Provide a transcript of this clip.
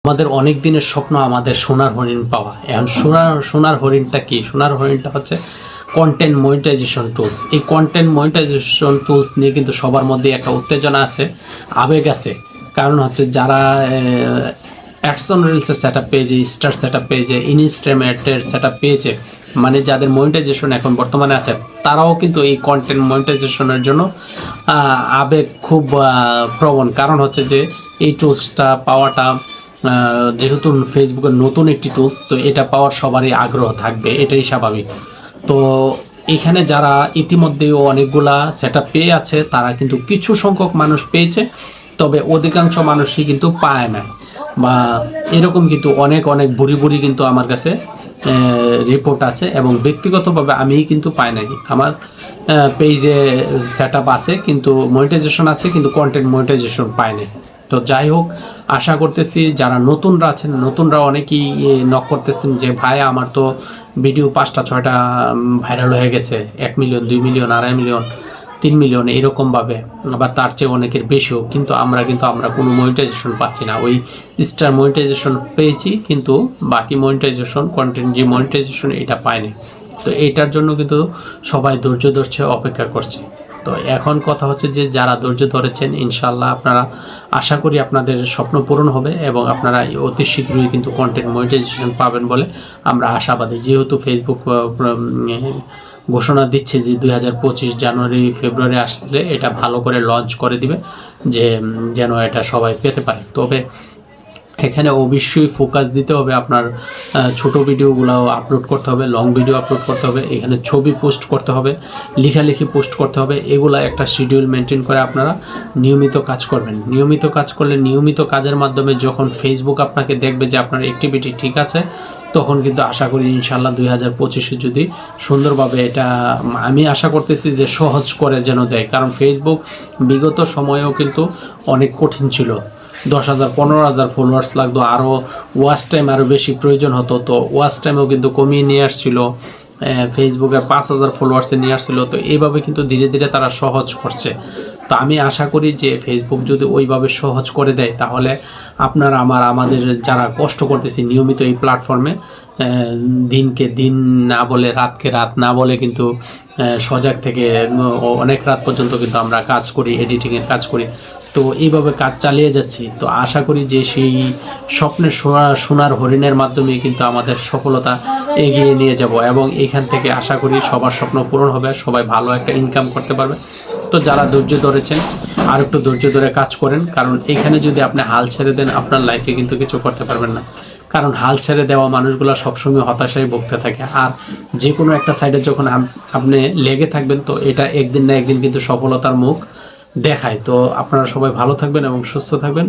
আমাদের অনেক দিনের স্বপ্ন আমাদের সোনার হরিণ পাওয়া। এখন সোনার হরিণটা কি? সোনার হরিণটা হচ্ছে কন্টেন্ট মনিটাইজেশন টুলস। এই কন্টেন্ট মনিটাইজেশন টুলস নিয়ে কিন্তু সবার মধ্যে একটা উত্তেজনা আছে, আবেগ আছে। কারণ হচ্ছে যারা অ্যাডসন রিলসের সেট আপ পেয়েছে, স্টার সেট আপ পেয়েছে, ইনস্টামেটের সেট আপ পেয়েছে, মানে যাদের মনিটাইজেশন এখন বর্তমানে আছে, তারাও কিন্তু এই কন্টেন্ট মনিটাইজেশনের জন্য আবেগ খুব প্রবণ। কারণ হচ্ছে যে এই টুলসটা পাওয়াটা, যেহেতু ফেসবুকের নতুন একটি টুলস, তো এটা পাওয়ার সবারই আগ্রহ থাকবে, এটাই স্বাভাবিক। তো এখানে যারা ইতিমধ্যেও অনেকগুলা সেট আপ পেয়ে আছে, তারা কিন্তু কিছু সংখ্যক মানুষ পেয়েছে, তবে অধিকাংশ মানুষই কিন্তু পায় না, বা এরকম কিন্তু অনেক অনেক বুড়ি কিন্তু আমার কাছে রিপোর্ট আছে, এবং ব্যক্তিগতভাবে আমি কিন্তু পাই নাই। আমার পেজে সেট আপ আছে, কিন্তু মনিটাইজেশন আছে, কিন্তু কন্টেন্ট মনিটাইজেশন পায় নাই। তো যাই হোক, আশা করতেছি যারা নতুনরা আছেন, নতুনরা অনেকেই নক করতেছেন যে ভাই আমার তো ভিডিও 5টা 6টা ভাইরাল হয়ে গেছে, 1 মিলিয়ন 2 মিলিয়ন 2.5 মিলিয়ন 3 মিলিয়ন এরকমভাবে, আবার তার চেয়ে অনেকের বেশিও, কিন্তু আমরা কোনো মনিটাইজেশন পাচ্ছি না। ওই স্টার মনিটাইজেশন পেয়েছি, কিন্তু বাকি মনিটাইজেশন, কন্টেন্ট যে মনিটাইজেশন, এটা পায়নি। তো এইটার জন্য কিন্তু সবাই ধৈর্য ধরছে, অপেক্ষা করছে। তো এখন কথা হচ্ছে যে যারা ধৈর্য ধরেছেন, ইনশাল্লাহ আপনারা, আশা করি আপনাদের স্বপ্ন পূরণ হবে, এবং আপনারা অতি শীঘ্রই কিন্তু কন্টেন্ট মনিটাইজেশন পাবেন বলে আমরা আশাবাদী। যেহেতু ফেসবুক ঘোষণা দিচ্ছে যে 2025 জানুয়ারি ফেব্রুয়ারি আসলে এটা ভালো করে লঞ্চ করে দিবে, যে যেন এটা সবাই পেতে পারে। তবে এখানে অবশ্যই ফোকাস দিতে হবে, আপনার ছোট ভিডিওগুলো আপলোড করতে হবে, লং ভিডিও আপলোড করতে হবে, এখানে ছবি পোস্ট করতে হবে, লেখালেখি পোস্ট করতে হবে। এগুলা একটা শিডিউল মেনটেন করে আপনারা নিয়মিত কাজ করবেন। নিয়মিত কাজ করলে, নিয়মিত কাজের মাধ্যমে যখন ফেসবুক আপনাকে দেখবে যে আপনার অ্যাক্টিভিটি ঠিক আছে, তখন কিন্তু আশা করি ইনশাল্লাহ 2025-এ যদি সুন্দরভাবে এটা, আমি আশা করতেছি যে সহজ করে যেন দেয়। কারণ ফেসবুক বিগত সময়েও কিন্তু অনেক কঠিন ছিল। 10,000 15,000 ফলোয়ার্স লাগতো, আরও ওয়াচ টাইম আরও বেশি প্রয়োজন হতো। তো ওয়াচ টাইমও কিন্তু কমিয়ে নিয়ে আসছিল, ফেসবুকে 5,000 ফলোয়ার্সে নিয়ে আসছিল। তো এইভাবে কিন্তু ধীরে ধীরে তারা সহজ করছে। তো আমি আশা করি যে ফেসবুক যদি ওইভাবে সহজ করে দেয়, তাহলে আপনার আমাদের যারা কষ্ট করতেছি নিয়মিত এই প্ল্যাটফর্মে, দিনকে দিন না বলে, রাতকে রাত না বলে, কিন্তু সজাগ থেকে অনেক রাত পর্যন্ত কিন্তু আমরা কাজ করি, এডিটিংয়ের কাজ করি। তো এইভাবে কাজ চালিয়ে যাচ্ছি। তো আশা করি যে সেই স্বপ্নের সোনার হরিণের মাধ্যমে কিন্তু আমাদের সফলতা এগিয়ে নিয়ে যাব, এবং এখান থেকে আশা করি সবার স্বপ্ন পূরণ হবে, সবাই ভালো একটা ইনকাম করতে পারবে। তো যারা ধৈর্য ধরেছেন, আর একটু ধৈর্য ধরে কাজ করেন, কারণ এখানে যদি আপনি হাল ছেড়ে দেন, আপনার লাইফে কিন্তু কিছু করতে পারবেন না। কারণ হাল ছেড়ে দেওয়া মানুষগুলো সবসময় হতাশায় ভুগতে থাকে। আর যে কোনো একটা সাইডে যখন আপনি লেগে থাকবেন, তো এটা একদিন না একদিন কিন্তু সফলতার মুখ দেখায়। তো আপনারা সবাই ভালো থাকবেন এবং সুস্থ থাকবেন।